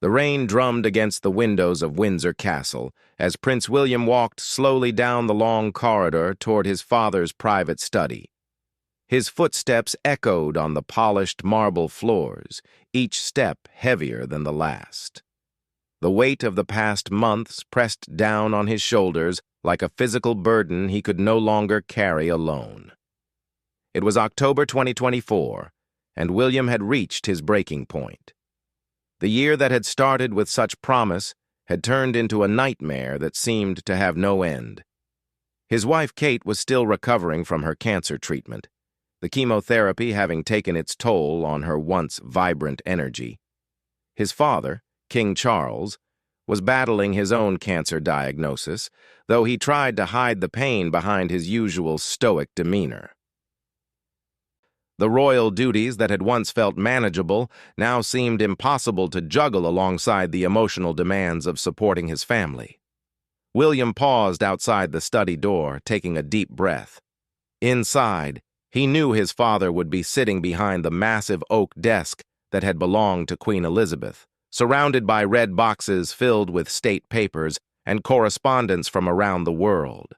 The rain drummed against the windows of Windsor Castle as Prince William walked slowly down the long corridor toward his father's private study. His footsteps echoed on the polished marble floors, each step heavier than the last. The weight of the past months pressed down on his shoulders like a physical burden he could no longer carry alone. It was October 2024, and William had reached his breaking point. The year that had started with such promise had turned into a nightmare that seemed to have no end. His wife Kate was still recovering from her cancer treatment, the chemotherapy having taken its toll on her once vibrant energy. His father, King Charles, was battling his own cancer diagnosis, though he tried to hide the pain behind his usual stoic demeanor. The royal duties that had once felt manageable now seemed impossible to juggle alongside the emotional demands of supporting his family. William paused outside the study door, taking a deep breath. Inside, he knew his father would be sitting behind the massive oak desk that had belonged to Queen Elizabeth, surrounded by red boxes filled with state papers and correspondence from around the world.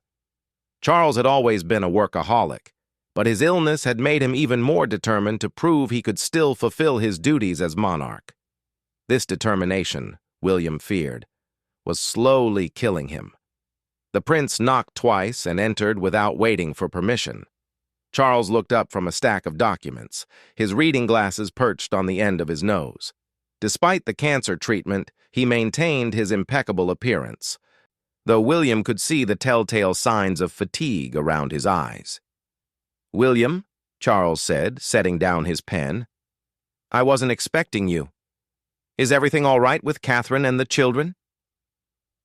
Charles had always been a workaholic, but his illness had made him even more determined to prove he could still fulfill his duties as monarch. This determination, William feared, was slowly killing him. The prince knocked twice and entered without waiting for permission. Charles looked up from a stack of documents, his reading glasses perched on the end of his nose. Despite the cancer treatment, he maintained his impeccable appearance, though William could see the telltale signs of fatigue around his eyes. "William," Charles said, setting down his pen, "I wasn't expecting you. Is everything all right with Catherine and the children?"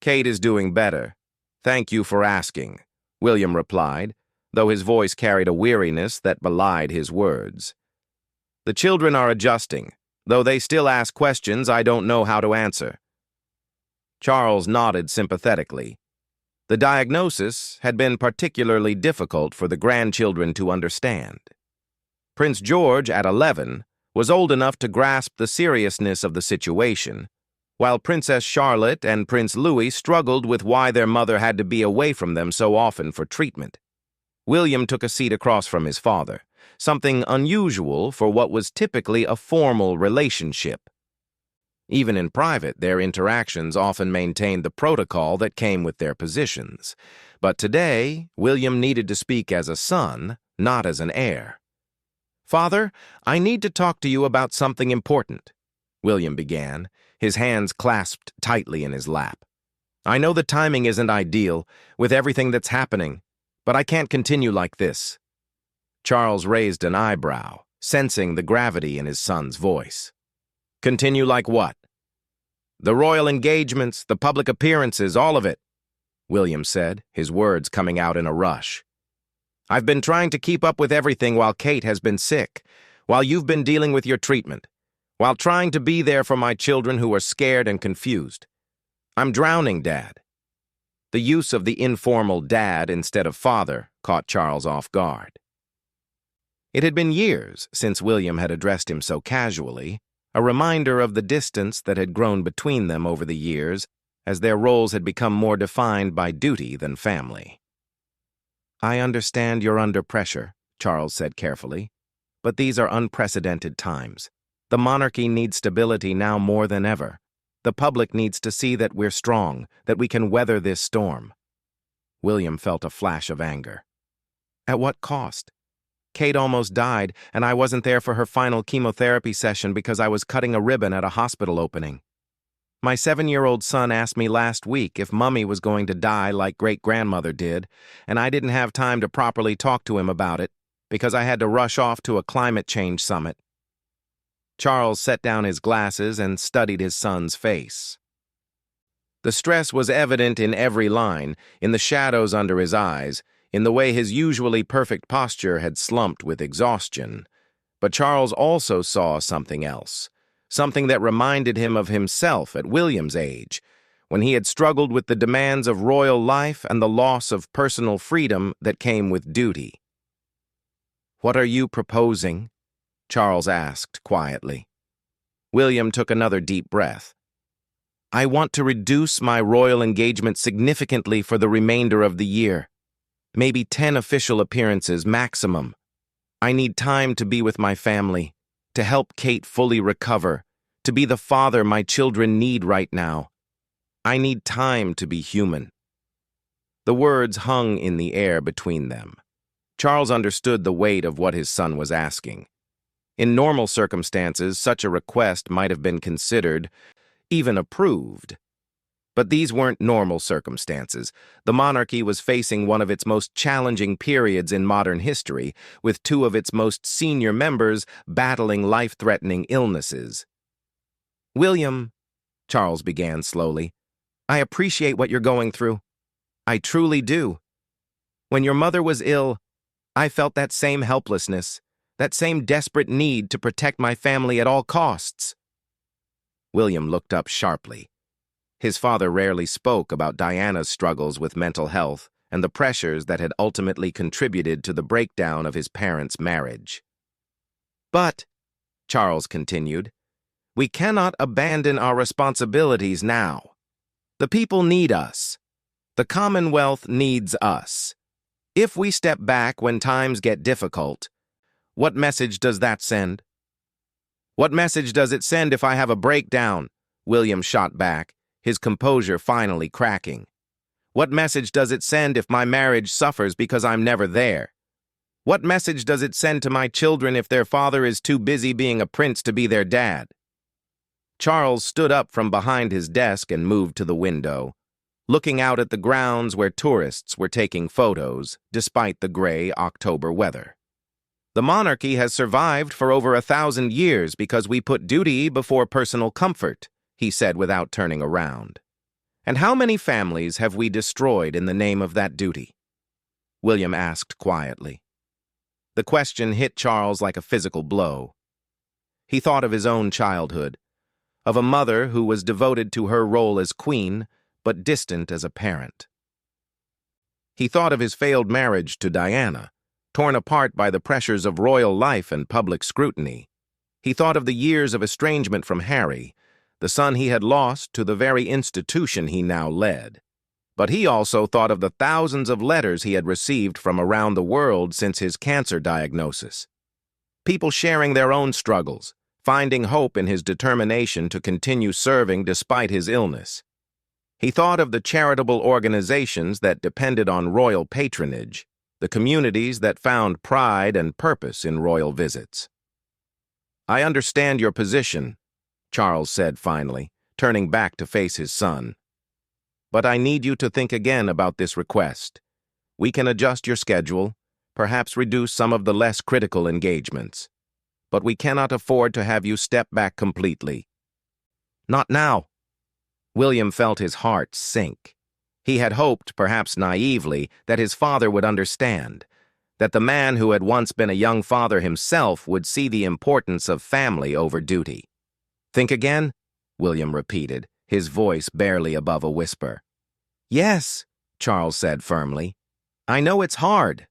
"Kate is doing better. Thank you for asking," William replied, though his voice carried a weariness that belied his words. "The children are adjusting, though they still ask questions I don't know how to answer." Charles nodded sympathetically. The diagnosis had been particularly difficult for the grandchildren to understand. Prince George, at 11, was old enough to grasp the seriousness of the situation, while Princess Charlotte and Prince Louis struggled with why their mother had to be away from them so often for treatment. William took a seat across from his father, something unusual for what was typically a formal relationship. Even in private, their interactions often maintained the protocol that came with their positions. But today, William needed to speak as a son, not as an heir. "Father, I need to talk to you about something important," William began, his hands clasped tightly in his lap. "I know the timing isn't ideal, with everything that's happening, but I can't continue like this." Charles raised an eyebrow, sensing the gravity in his son's voice. "Continue like what?" "The royal engagements, the public appearances, all of it," William said, his words coming out in a rush. "I've been trying to keep up with everything while Kate has been sick, while you've been dealing with your treatment, while trying to be there for my children who are scared and confused. I'm drowning, Dad." The use of the informal dad instead of father caught Charles off guard. It had been years since William had addressed him so casually, a reminder of the distance that had grown between them over the years as their roles had become more defined by duty than family. "I understand you're under pressure," Charles said carefully, "but these are unprecedented times. The monarchy needs stability now more than ever. The public needs to see that we're strong, that we can weather this storm." William felt a flash of anger. "At what cost? Kate almost died, and I wasn't there for her final chemotherapy session because I was cutting a ribbon at a hospital opening. My 7-year-old son asked me last week if Mummy was going to die like great-grandmother did, and I didn't have time to properly talk to him about it because I had to rush off to a climate change summit." Charles set down his glasses and studied his son's face. The stress was evident in every line, in the shadows under his eyes, in the way his usually perfect posture had slumped with exhaustion. But Charles also saw something else, something that reminded him of himself at William's age, when he had struggled with the demands of royal life and the loss of personal freedom that came with duty. "What are you proposing?" Charles asked quietly. William took another deep breath. I want to reduce my royal engagement significantly for the remainder of the year. Maybe 10 official appearances maximum. I need time to be with my family, to help Kate fully recover, to be the father my children need right now. I need time to be human." The words hung in the air between them. Charles understood the weight of what his son was asking. In normal circumstances, such a request might have been considered, even approved. But these weren't normal circumstances. The monarchy was facing one of its most challenging periods in modern history, with two of its most senior members battling life-threatening illnesses. "William," Charles began slowly, "I appreciate what you're going through. I truly do. When your mother was ill, I felt that same helplessness, that same desperate need to protect my family at all costs." William looked up sharply. His father rarely spoke about Diana's struggles with mental health and the pressures that had ultimately contributed to the breakdown of his parents' marriage. "But," Charles continued, "we cannot abandon our responsibilities now. The people need us. The Commonwealth needs us. If we step back when times get difficult, what message does that send?" "What message does it send if I have a breakdown?" William shot back, his composure finally cracking. "What message does it send if my marriage suffers because I'm never there? What message does it send to my children if their father is too busy being a prince to be their dad?" Charles stood up from behind his desk and moved to the window, looking out at the grounds where tourists were taking photos, despite the gray October weather. "The monarchy has survived for over 1,000 years because we put duty before personal comfort," he said without turning around. "And how many families have we destroyed in the name of that duty?" William asked quietly. The question hit Charles like a physical blow. He thought of his own childhood, of a mother who was devoted to her role as queen, but distant as a parent. He thought of his failed marriage to Diana, torn apart by the pressures of royal life and public scrutiny. He thought of the years of estrangement from Harry, the son he had lost to the very institution he now led. But he also thought of the thousands of letters he had received from around the world since his cancer diagnosis. People sharing their own struggles, finding hope in his determination to continue serving despite his illness. He thought of the charitable organizations that depended on royal patronage, the communities that found pride and purpose in royal visits. "I understand your position," Charles said finally, turning back to face his son. "But I need you to think again about this request. We can adjust your schedule, perhaps reduce some of the less critical engagements. But we cannot afford to have you step back completely." "Not now." William felt his heart sink. He had hoped, perhaps naively, that his father would understand, that the man who had once been a young father himself would see the importance of family over duty. "Think again?" William repeated, his voice barely above a whisper. "Yes," Charles said firmly. "I know it's hard,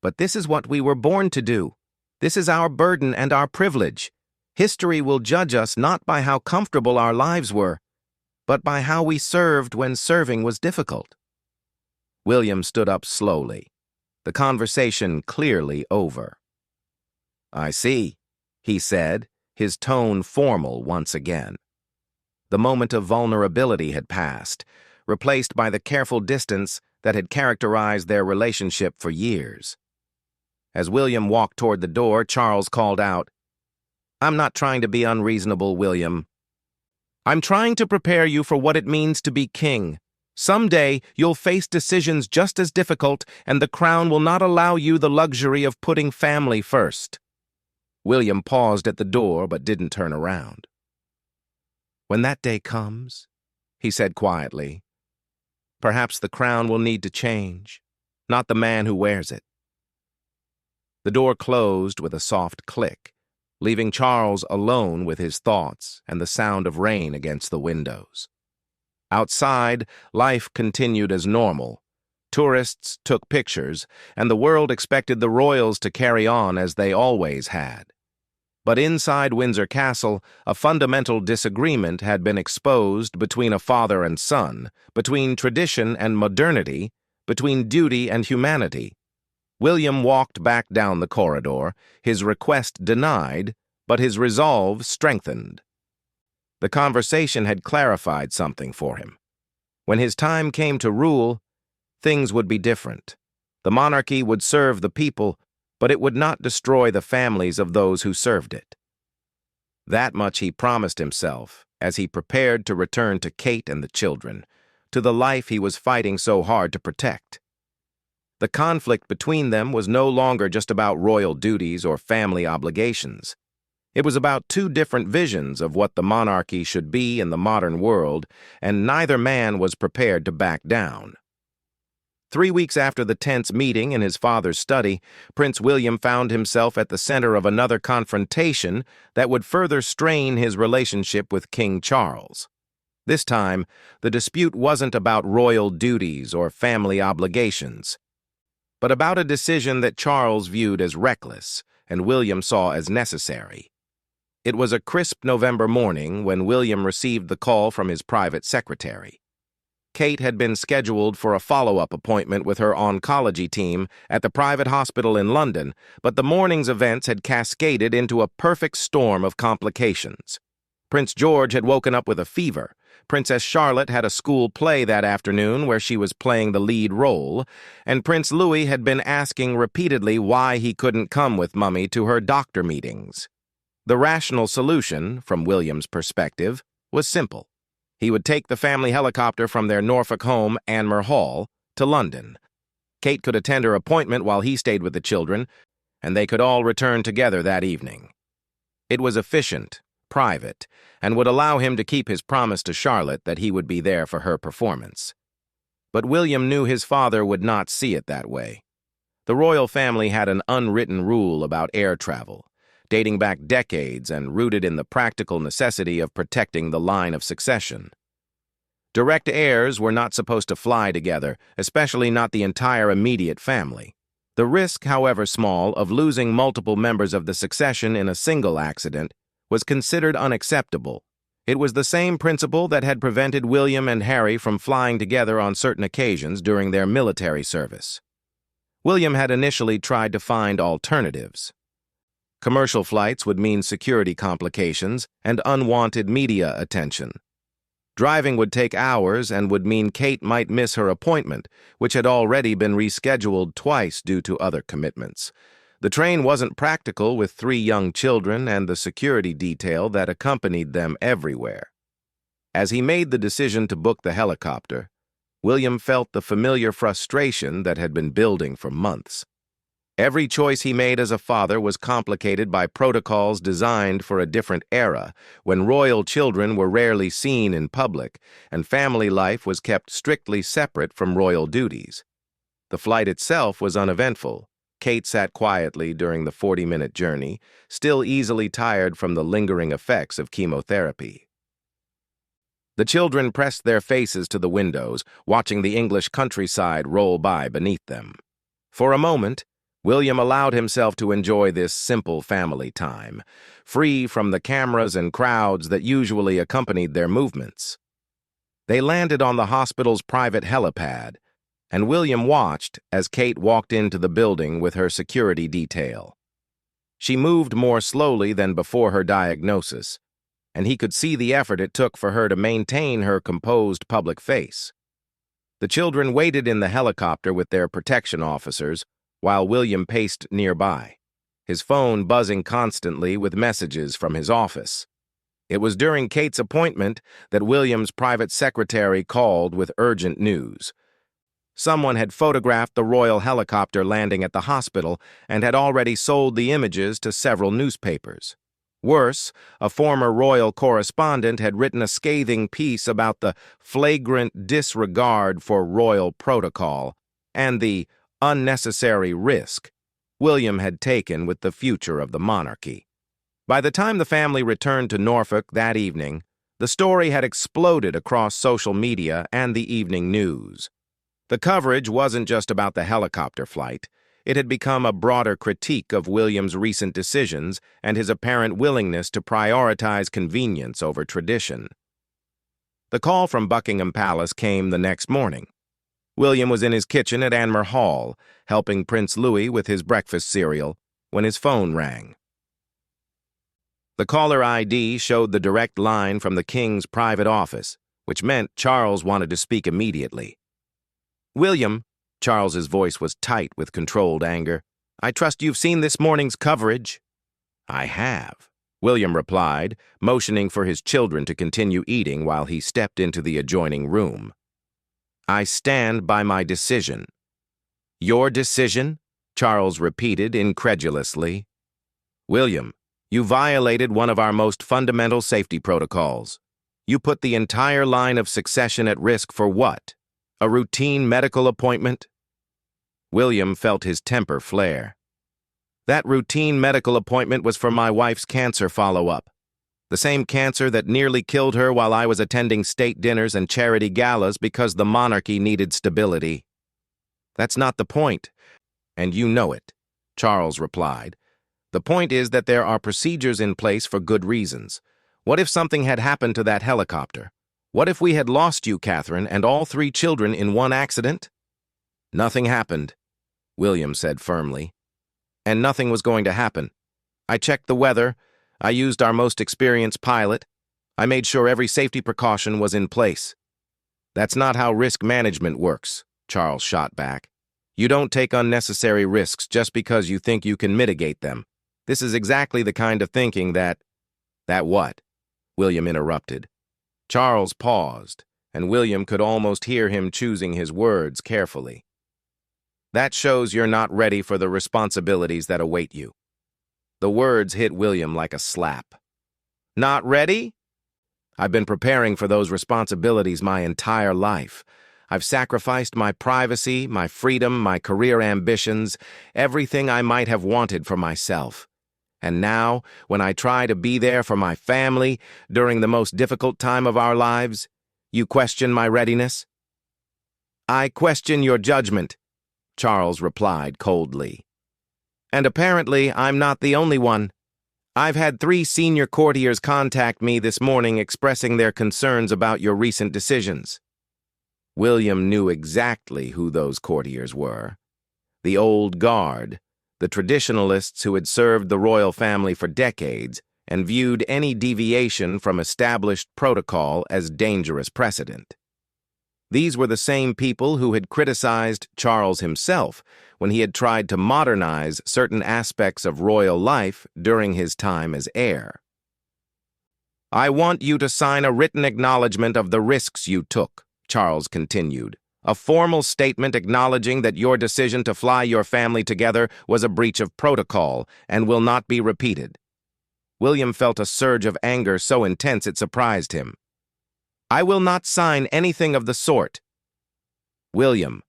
but this is what we were born to do. This is our burden and our privilege. History will judge us not by how comfortable our lives were, but by how we served when serving was difficult." William stood up slowly, the conversation clearly over. "I see," he said, his tone formal once again. The moment of vulnerability had passed, replaced by the careful distance that had characterized their relationship for years. As William walked toward the door, Charles called out, "I'm not trying to be unreasonable, William. I'm trying to prepare you for what it means to be king. Someday, you'll face decisions just as difficult, and the crown will not allow you the luxury of putting family first." William paused at the door but didn't turn around. "When that day comes," he said quietly, "perhaps the crown will need to change, not the man who wears it." The door closed with a soft click, leaving Charles alone with his thoughts and the sound of rain against the windows. Outside, life continued as normal. Tourists took pictures, and the world expected the royals to carry on as they always had. But inside Windsor Castle, a fundamental disagreement had been exposed between a father and son, between tradition and modernity, between duty and humanity. William walked back down the corridor, his request denied, but his resolve strengthened. The conversation had clarified something for him. When his time came to rule, things would be different. The monarchy would serve the people, but it would not destroy the families of those who served it. That much he promised himself as he prepared to return to Kate and the children, to the life he was fighting so hard to protect. The conflict between them was no longer just about royal duties or family obligations. It was about two different visions of what the monarchy should be in the modern world, and neither man was prepared to back down. 3 weeks after the tense meeting in his father's study, Prince William found himself at the center of another confrontation that would further strain his relationship with King Charles. This time, the dispute wasn't about royal duties or family obligations, but about a decision that Charles viewed as reckless and William saw as necessary. It was a crisp November morning when William received the call from his private secretary. Kate had been scheduled for a follow-up appointment with her oncology team at the private hospital in London, but the morning's events had cascaded into a perfect storm of complications. Prince George had woken up with a fever. Princess Charlotte had a school play that afternoon where she was playing the lead role, and Prince Louis had been asking repeatedly why he couldn't come with Mummy to her doctor meetings. The rational solution, from William's perspective, was simple. He would take the family helicopter from their Norfolk home, Anmer Hall, to London. Kate could attend her appointment while he stayed with the children, and they could all return together that evening. It was efficient, private, and would allow him to keep his promise to Charlotte that he would be there for her performance. But William knew his father would not see it that way. The royal family had an unwritten rule about air travel, dating back decades and rooted in the practical necessity of protecting the line of succession. Direct heirs were not supposed to fly together, especially not the entire immediate family. The risk, however small, of losing multiple members of the succession in a single accident was considered unacceptable. It was the same principle that had prevented William and Harry from flying together on certain occasions during their military service. William had initially tried to find alternatives. Commercial flights would mean security complications and unwanted media attention. Driving would take hours and would mean Kate might miss her appointment, which had already been rescheduled twice due to other commitments. The train wasn't practical with 3 young children and the security detail that accompanied them everywhere. As he made the decision to book the helicopter, William felt the familiar frustration that had been building for months. Every choice he made as a father was complicated by protocols designed for a different era, when royal children were rarely seen in public, and family life was kept strictly separate from royal duties. The flight itself was uneventful. Kate sat quietly during the 40-minute journey, still easily tired from the lingering effects of chemotherapy. The children pressed their faces to the windows, watching the English countryside roll by beneath them. For a moment, William allowed himself to enjoy this simple family time, free from the cameras and crowds that usually accompanied their movements. They landed on the hospital's private helipad, and William watched as Kate walked into the building with her security detail. She moved more slowly than before her diagnosis, and he could see the effort it took for her to maintain her composed public face. The children waited in the helicopter with their protection officers, while William paced nearby, his phone buzzing constantly with messages from his office. It was during Kate's appointment that William's private secretary called with urgent news. Someone had photographed the royal helicopter landing at the hospital and had already sold the images to several newspapers. Worse, a former royal correspondent had written a scathing piece about the flagrant disregard for royal protocol and the unnecessary risk William had taken with the future of the monarchy. By the time the family returned to Norfolk that evening, the story had exploded across social media and the evening news. The coverage wasn't just about the helicopter flight. it had become a broader critique of William's recent decisions and his apparent willingness to prioritize convenience over tradition. The call from Buckingham Palace came the next morning. William was in his kitchen at Anmer Hall, helping Prince Louis with his breakfast cereal, when his phone rang. The caller ID showed the direct line from the King's private office, which meant Charles wanted to speak immediately. "William," Charles's voice was tight with controlled anger, "I trust you've seen this morning's coverage." "I have," William replied, motioning for his children to continue eating while he stepped into the adjoining room. "I stand by my decision." "Your decision?" Charles repeated incredulously. "William, you violated one of our most fundamental safety protocols. You put the entire line of succession at risk for what? A routine medical appointment?" William felt his temper flare. "That routine medical appointment was for my wife's cancer follow-up. The same cancer that nearly killed her while I was attending state dinners and charity galas because the monarchy needed stability." "That's not the point, and you know it," Charles replied. "The point is that there are procedures in place for good reasons. What if something had happened to that helicopter? What if we had lost you, Catherine, and all 3 children in one accident?" "Nothing happened," William said firmly. "And nothing was going to happen. I checked the weather. I used our most experienced pilot. I made sure every safety precaution was in place." "That's not how risk management works," Charles shot back. "You don't take unnecessary risks just because you think you can mitigate them. This is exactly the kind of thinking that—" "That what?" William interrupted. Charles paused, and William could almost hear him choosing his words carefully. "That shows you're not ready for the responsibilities that await you." The words hit William like a slap. "Not ready?" "I've been preparing for those responsibilities my entire life. I've sacrificed my privacy, my freedom, my career ambitions, everything I might have wanted for myself. And now, when I try to be there for my family during the most difficult time of our lives, you question my readiness?" "I question your judgment," Charles replied coldly. "And apparently I'm not the only one. I've had 3 senior courtiers contact me this morning expressing their concerns about your recent decisions." William knew exactly who those courtiers were. The old guard, the traditionalists who had served the royal family for decades and viewed any deviation from established protocol as dangerous precedent. These were the same people who had criticized Charles himself when he had tried to modernize certain aspects of royal life during his time as heir. "I want you to sign a written acknowledgement of the risks you took," Charles continued. "A formal statement acknowledging that your decision to fly your family together was a breach of protocol and will not be repeated." William felt a surge of anger so intense it surprised him. "I will not sign anything of the sort." "William."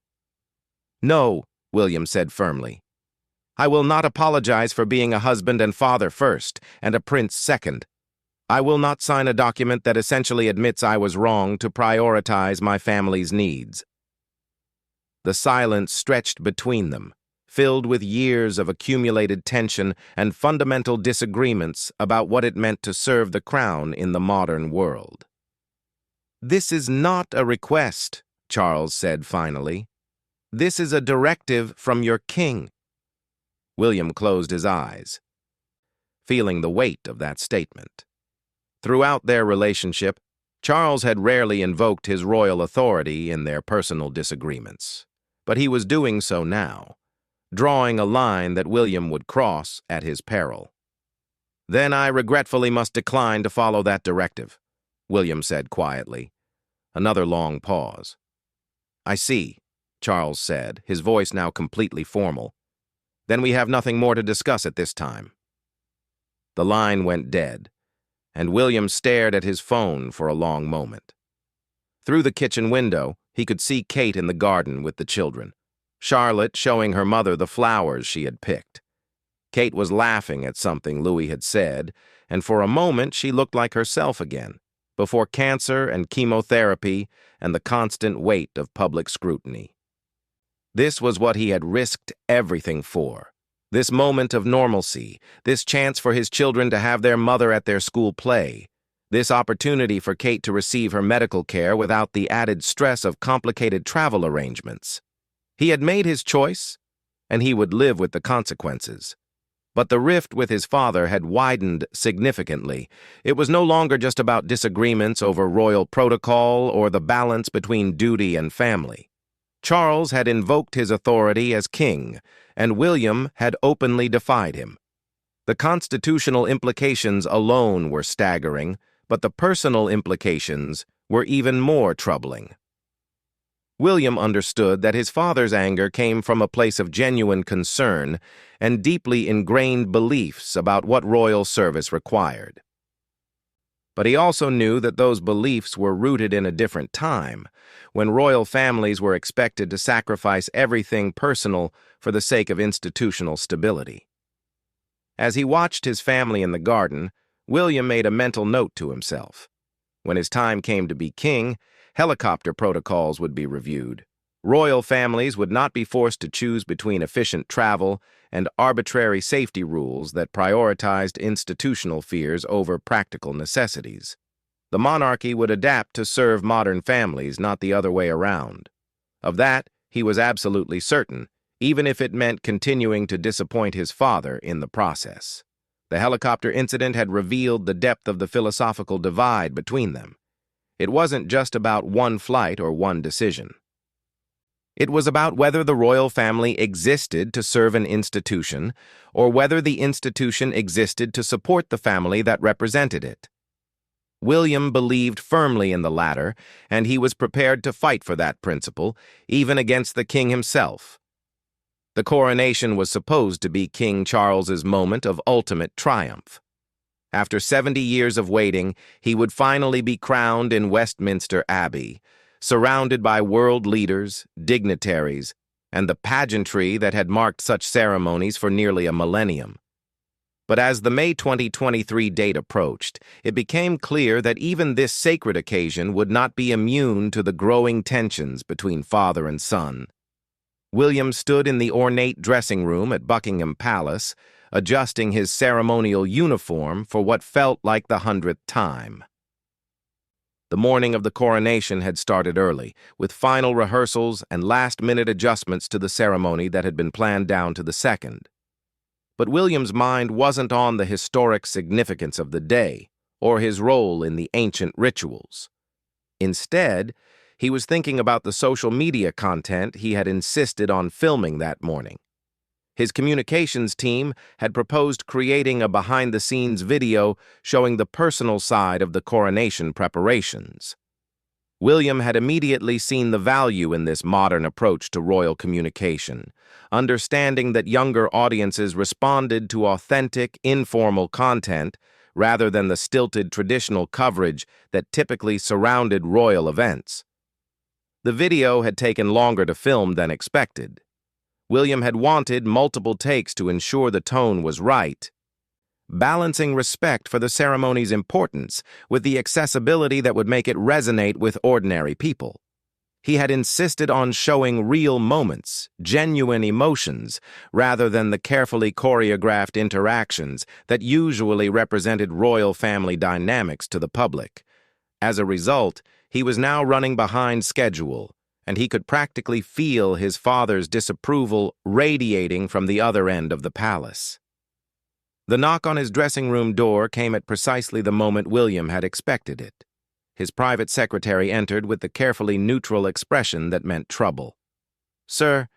"No," William said firmly. "I will not apologize for being a husband and father first, and a prince second. I will not sign a document that essentially admits I was wrong to prioritize my family's needs." The silence stretched between them, filled with years of accumulated tension and fundamental disagreements about what it meant to serve the crown in the modern world. "This is not a request," Charles said finally. "This is a directive from your king." William closed his eyes, feeling the weight of that statement. Throughout their relationship, Charles had rarely invoked his royal authority in their personal disagreements, but he was doing so now, drawing a line that William would cross at his peril. "Then I regretfully must decline to follow that directive," William said quietly. Another long pause. "I see," Charles said, his voice now completely formal. "Then we have nothing more to discuss at this time." The line went dead, and William stared at his phone for a long moment. Through the kitchen window, he could see Kate in the garden with the children, Charlotte showing her mother the flowers she had picked. Kate was laughing at something Louis had said, and for a moment she looked like herself again, before cancer and chemotherapy and the constant weight of public scrutiny. This was what he had risked everything for. This moment of normalcy, this chance for his children to have their mother at their school play, this opportunity for Kate to receive her medical care without the added stress of complicated travel arrangements. He had made his choice, and he would live with the consequences. But the rift with his father had widened significantly. It was no longer just about disagreements over royal protocol or the balance between duty and family. Charles had invoked his authority as king, and William had openly defied him. The constitutional implications alone were staggering, but the personal implications were even more troubling. William understood that his father's anger came from a place of genuine concern and deeply ingrained beliefs about what royal service required. But he also knew that those beliefs were rooted in a different time, when royal families were expected to sacrifice everything personal for the sake of institutional stability. As he watched his family in the garden, William made a mental note to himself. When his time came to be king, helicopter protocols would be reviewed. Royal families would not be forced to choose between efficient travel and arbitrary safety rules that prioritized institutional fears over practical necessities. The monarchy would adapt to serve modern families, not the other way around. Of that, he was absolutely certain, even if it meant continuing to disappoint his father in the process. The helicopter incident had revealed the depth of the philosophical divide between them. It wasn't just about one flight or one decision. It was about whether the royal family existed to serve an institution or whether the institution existed to support the family that represented it. William believed firmly in the latter, and he was prepared to fight for that principle, even against the king himself. The coronation was supposed to be King Charles's moment of ultimate triumph. After 70 years of waiting, he would finally be crowned in Westminster Abbey, surrounded by world leaders, dignitaries, and the pageantry that had marked such ceremonies for nearly a millennium. But as the May 2023 date approached, it became clear that even this sacred occasion would not be immune to the growing tensions between father and son. William stood in the ornate dressing room at Buckingham Palace, adjusting his ceremonial uniform for what felt like the 100th time. The morning of the coronation had started early, with final rehearsals and last-minute adjustments to the ceremony that had been planned down to the second. But William's mind wasn't on the historic significance of the day or his role in the ancient rituals. Instead, he was thinking about the social media content he had insisted on filming that morning. His communications team had proposed creating a behind-the-scenes video showing the personal side of the coronation preparations. William had immediately seen the value in this modern approach to royal communication, understanding that younger audiences responded to authentic, informal content rather than the stilted traditional coverage that typically surrounded royal events. The video had taken longer to film than expected. William had wanted multiple takes to ensure the tone was right, balancing respect for the ceremony's importance with the accessibility that would make it resonate with ordinary people. He had insisted on showing real moments, genuine emotions, rather than the carefully choreographed interactions that usually represented royal family dynamics to the public. As a result, he was now running behind schedule, and he could practically feel his father's disapproval radiating from the other end of the palace. The knock on his dressing room door came at precisely the moment William had expected it. His private secretary entered with the carefully neutral expression that meant trouble. "Sir,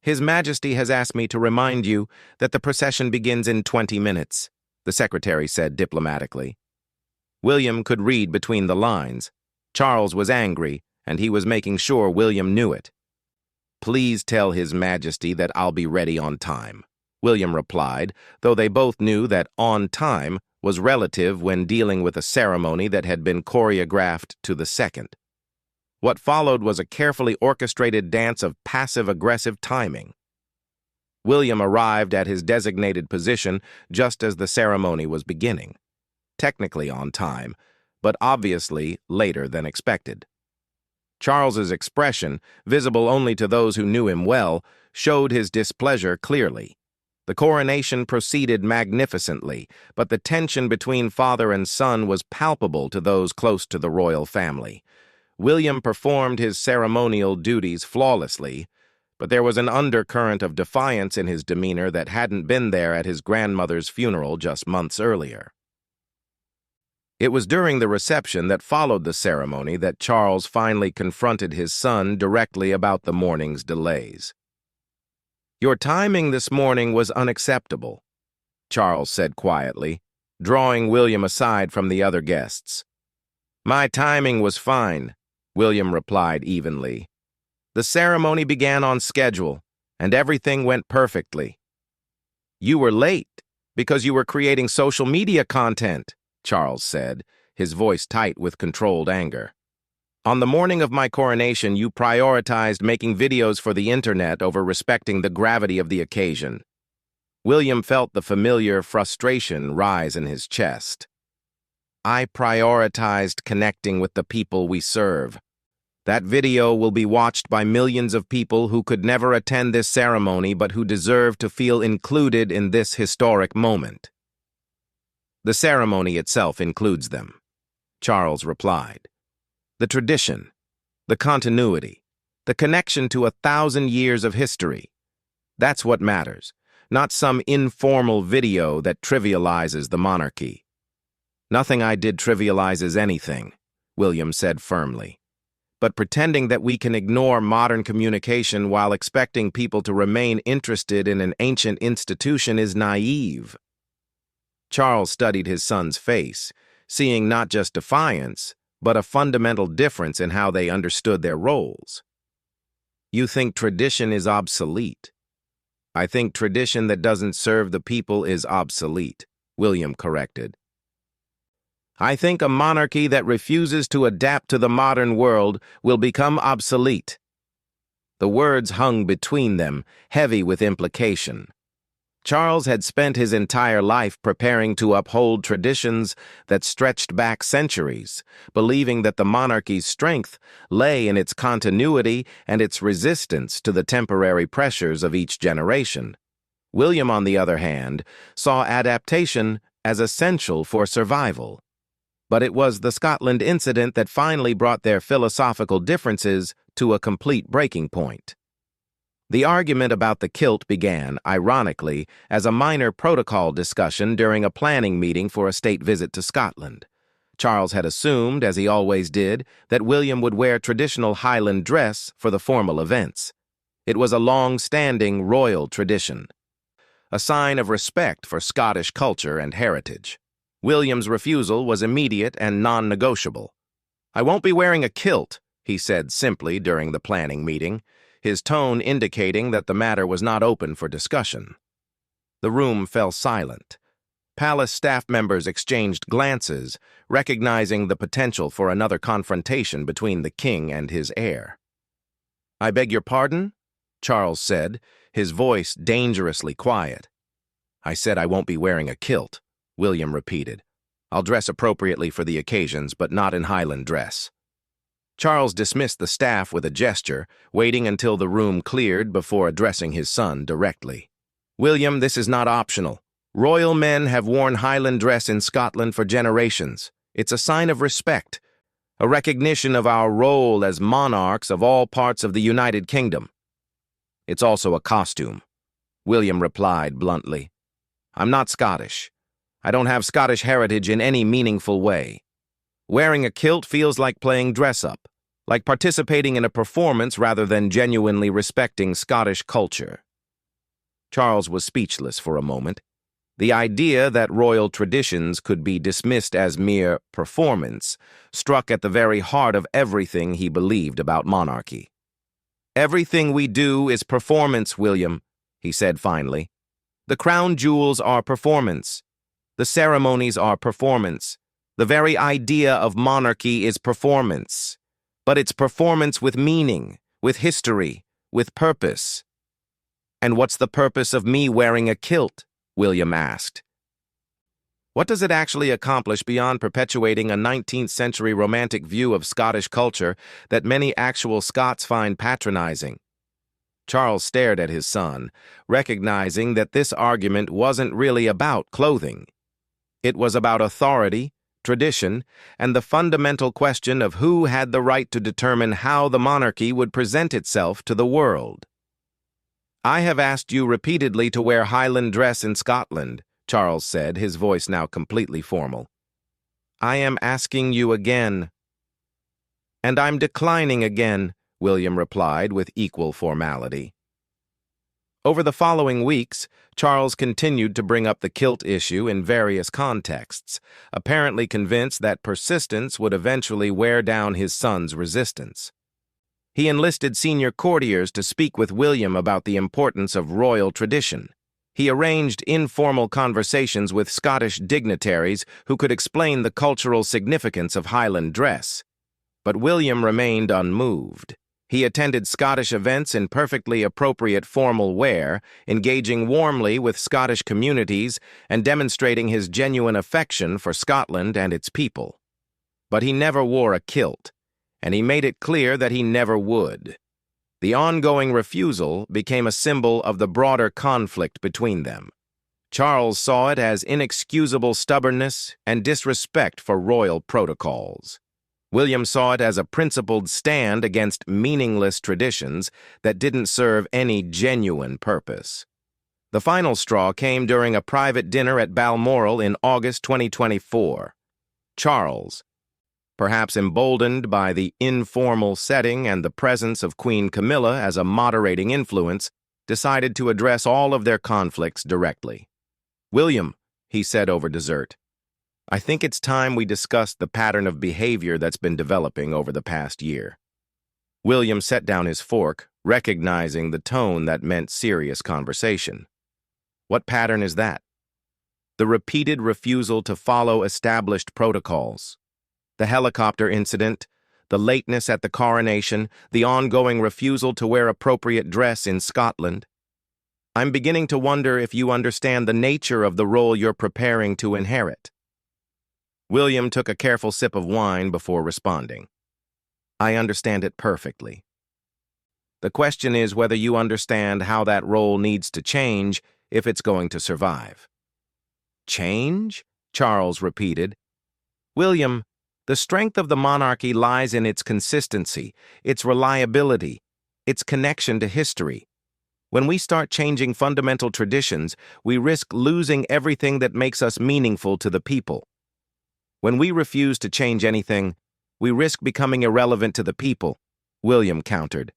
His Majesty has asked me to remind you that the procession begins in 20 minutes, the secretary said diplomatically. William could read between the lines. Charles was angry, and he was making sure William knew it. "Please tell His Majesty that I'll be ready on time," William replied, though they both knew that on time was relative when dealing with a ceremony that had been choreographed to the second. What followed was a carefully orchestrated dance of passive-aggressive timing. William arrived at his designated position just as the ceremony was beginning, technically on time, but obviously later than expected. Charles's expression, visible only to those who knew him well, showed his displeasure clearly. The coronation proceeded magnificently, but the tension between father and son was palpable to those close to the royal family. William performed his ceremonial duties flawlessly, but there was an undercurrent of defiance in his demeanor that hadn't been there at his grandmother's funeral just months earlier. It was during the reception that followed the ceremony that Charles finally confronted his son directly about the morning's delays. "Your timing this morning was unacceptable," Charles said quietly, drawing William aside from the other guests. "My timing was fine," William replied evenly. "The ceremony began on schedule, and everything went perfectly." "You were late because you were creating social media content," Charles said, his voice tight with controlled anger. "On the morning of my coronation, you prioritized making videos for the internet over respecting the gravity of the occasion." William felt the familiar frustration rise in his chest. "I prioritized connecting with the people we serve. That video will be watched by millions of people who could never attend this ceremony but who deserve to feel included in this historic moment." "The ceremony itself includes them," Charles replied. "The tradition, the continuity, the connection to 1,000 years of history. That's what matters, not some informal video that trivializes the monarchy." "Nothing I did trivializes anything," William said firmly. "But pretending that we can ignore modern communication while expecting people to remain interested in an ancient institution is naive." Charles studied his son's face, seeing not just defiance, but a fundamental difference in how they understood their roles. "You think tradition is obsolete." "I think tradition that doesn't serve the people is obsolete," William corrected. "I think a monarchy that refuses to adapt to the modern world will become obsolete." The words hung between them, heavy with implication. Charles had spent his entire life preparing to uphold traditions that stretched back centuries, believing that the monarchy's strength lay in its continuity and its resistance to the temporary pressures of each generation. William, on the other hand, saw adaptation as essential for survival. But it was the Scotland incident that finally brought their philosophical differences to a complete breaking point. The argument about the kilt began, ironically, as a minor protocol discussion during a planning meeting for a state visit to Scotland. Charles had assumed, as he always did, that William would wear traditional Highland dress for the formal events. It was a long-standing royal tradition, a sign of respect for Scottish culture and heritage. William's refusal was immediate and non-negotiable. "I won't be wearing a kilt," he said simply during the planning meeting, his tone indicating that the matter was not open for discussion. The room fell silent. Palace staff members exchanged glances, recognizing the potential for another confrontation between the king and his heir. "I beg your pardon?" Charles said, his voice dangerously quiet. "I said I won't be wearing a kilt," William repeated. "I'll dress appropriately for the occasions, but not in Highland dress." Charles dismissed the staff with a gesture, waiting until the room cleared before addressing his son directly. "William, this is not optional. Royal men have worn Highland dress in Scotland for generations. It's a sign of respect, a recognition of our role as monarchs of all parts of the United Kingdom." "It's also a costume," William replied bluntly. "I'm not Scottish. I don't have Scottish heritage in any meaningful way. Wearing a kilt feels like playing dress-up, like participating in a performance rather than genuinely respecting Scottish culture." Charles was speechless for a moment. The idea that royal traditions could be dismissed as mere performance struck at the very heart of everything he believed about monarchy. "Everything we do is performance, William," he said finally. "The crown jewels are performance. The ceremonies are performance. The very idea of monarchy is performance. But it's performance with meaning, with history, with purpose." "And what's the purpose of me wearing a kilt?" William asked. What does it actually accomplish beyond perpetuating a 19th century romantic view of Scottish culture that many actual Scots find patronizing? Charles stared at his son, recognizing that this argument wasn't really about clothing. It was about authority, tradition, and the fundamental question of who had the right to determine how the monarchy would present itself to the world. "I have asked you repeatedly to wear Highland dress in Scotland," Charles said, his voice now completely formal. "I am asking you again." "And I'm declining again," William replied with equal formality. Over the following weeks, Charles continued to bring up the kilt issue in various contexts, apparently convinced that persistence would eventually wear down his son's resistance. He enlisted senior courtiers to speak with William about the importance of royal tradition. He arranged informal conversations with Scottish dignitaries who could explain the cultural significance of Highland dress. But William remained unmoved. He attended Scottish events in perfectly appropriate formal wear, engaging warmly with Scottish communities and demonstrating his genuine affection for Scotland and its people. But he never wore a kilt, and he made it clear that he never would. The ongoing refusal became a symbol of the broader conflict between them. Charles saw it as inexcusable stubbornness and disrespect for royal protocols. William saw it as a principled stand against meaningless traditions that didn't serve any genuine purpose. The final straw came during a private dinner at Balmoral in August 2024. Charles, perhaps emboldened by the informal setting and the presence of Queen Camilla as a moderating influence, decided to address all of their conflicts directly. "William," he said over dessert, "I think it's time we discussed the pattern of behavior that's been developing over the past year." William set down his fork, recognizing the tone that meant serious conversation. "What pattern is that?" "The repeated refusal to follow established protocols. The helicopter incident, the lateness at the coronation, the ongoing refusal to wear appropriate dress in Scotland. I'm beginning to wonder if you understand the nature of the role you're preparing to inherit." William took a careful sip of wine before responding. "I understand it perfectly. The question is whether you understand how that role needs to change if it's going to survive." "Change?" Charles repeated. "William, the strength of the monarchy lies in its consistency, its reliability, its connection to history. When we start changing fundamental traditions, we risk losing everything that makes us meaningful to the people. When we refuse to change anything, we risk becoming irrelevant to the people," William countered.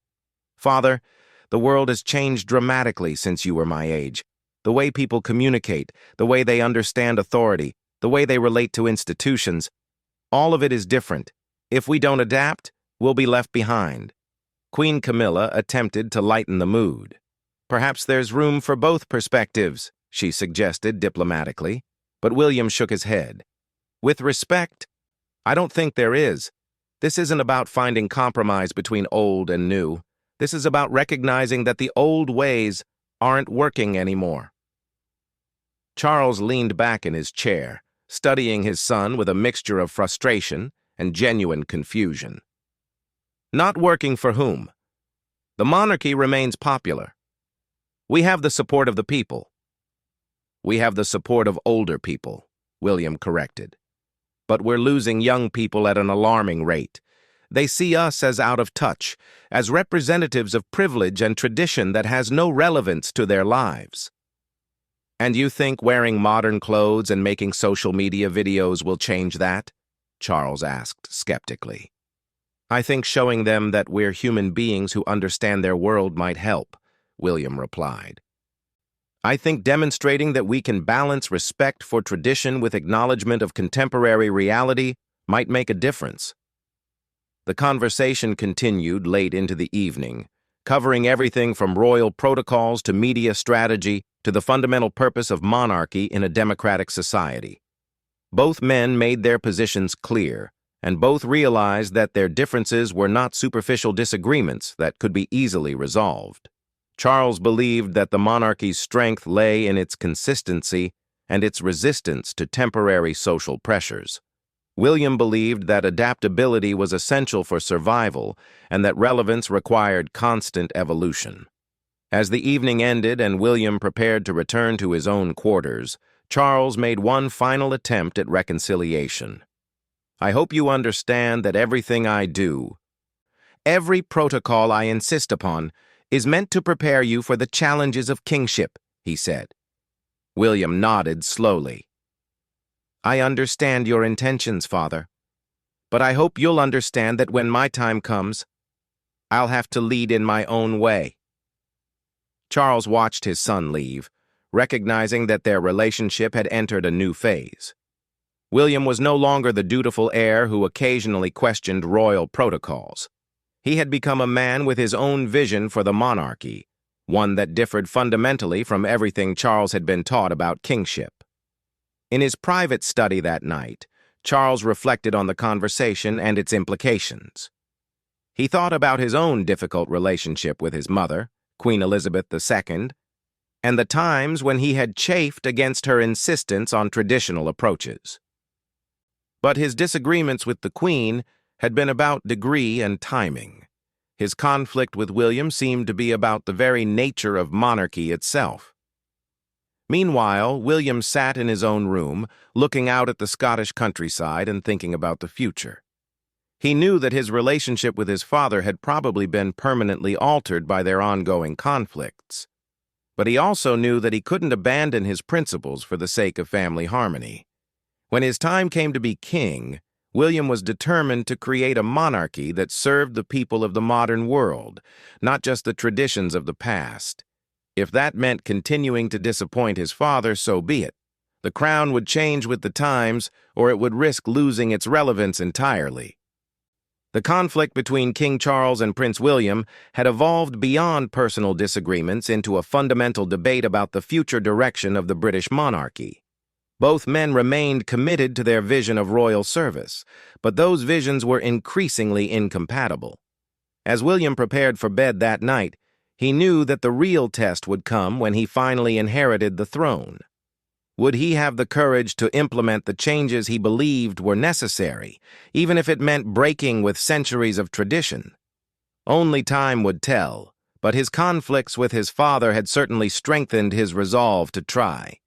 "Father, the world has changed dramatically since you were my age. The way people communicate, the way they understand authority, the way they relate to institutions, all of it is different. If we don't adapt, we'll be left behind." Queen Camilla attempted to lighten the mood. "Perhaps there's room for both perspectives," she suggested diplomatically, but William shook his head. "With respect, I don't think there is. This isn't about finding compromise between old and new. This is about recognizing that the old ways aren't working anymore." Charles leaned back in his chair, studying his son with a mixture of frustration and genuine confusion. "Not working for whom? The monarchy remains popular. We have the support of the people." "We have the support of older people," William corrected. "But we're losing young people at an alarming rate. They see us as out of touch, as representatives of privilege and tradition that has no relevance to their lives." "And you think wearing modern clothes and making social media videos will change that?" Charles asked skeptically. "I think showing them that we're human beings who understand their world might help," William replied. "I think demonstrating that we can balance respect for tradition with acknowledgement of contemporary reality might make a difference." The conversation continued late into the evening, covering everything from royal protocols to media strategy to the fundamental purpose of monarchy in a democratic society. Both men made their positions clear, and both realized that their differences were not superficial disagreements that could be easily resolved. Charles believed that the monarchy's strength lay in its consistency, and its resistance to temporary social pressures. William believed that adaptability was essential for survival and that relevance required constant evolution. As the evening ended and William prepared to return to his own quarters, Charles made one final attempt at reconciliation. "I hope you understand that everything I do, every protocol I insist upon, is meant to prepare you for the challenges of kingship," he said. William nodded slowly. "I understand your intentions, Father, but I hope you'll understand that when my time comes, I'll have to lead in my own way." Charles watched his son leave, recognizing that their relationship had entered a new phase. William was no longer the dutiful heir who occasionally questioned royal protocols. He had become a man with his own vision for the monarchy, one that differed fundamentally from everything Charles had been taught about kingship. In his private study that night, Charles reflected on the conversation and its implications. He thought about his own difficult relationship with his mother, Queen Elizabeth II, and the times when he had chafed against her insistence on traditional approaches. But his disagreements with the Queen had been about degree and timing. His conflict with William seemed to be about the very nature of monarchy itself. Meanwhile, William sat in his own room, looking out at the Scottish countryside and thinking about the future. He knew that his relationship with his father had probably been permanently altered by their ongoing conflicts. But he also knew that he couldn't abandon his principles for the sake of family harmony. When his time came to be king, William was determined to create a monarchy that served the people of the modern world, not just the traditions of the past. If that meant continuing to disappoint his father, so be it. The crown would change with the times, or it would risk losing its relevance entirely. The conflict between King Charles and Prince William had evolved beyond personal disagreements into a fundamental debate about the future direction of the British monarchy. Both men remained committed to their vision of royal service, but those visions were increasingly incompatible. As William prepared for bed that night, he knew that the real test would come when he finally inherited the throne. Would he have the courage to implement the changes he believed were necessary, even if it meant breaking with centuries of tradition? Only time would tell, but his conflicts with his father had certainly strengthened his resolve to try.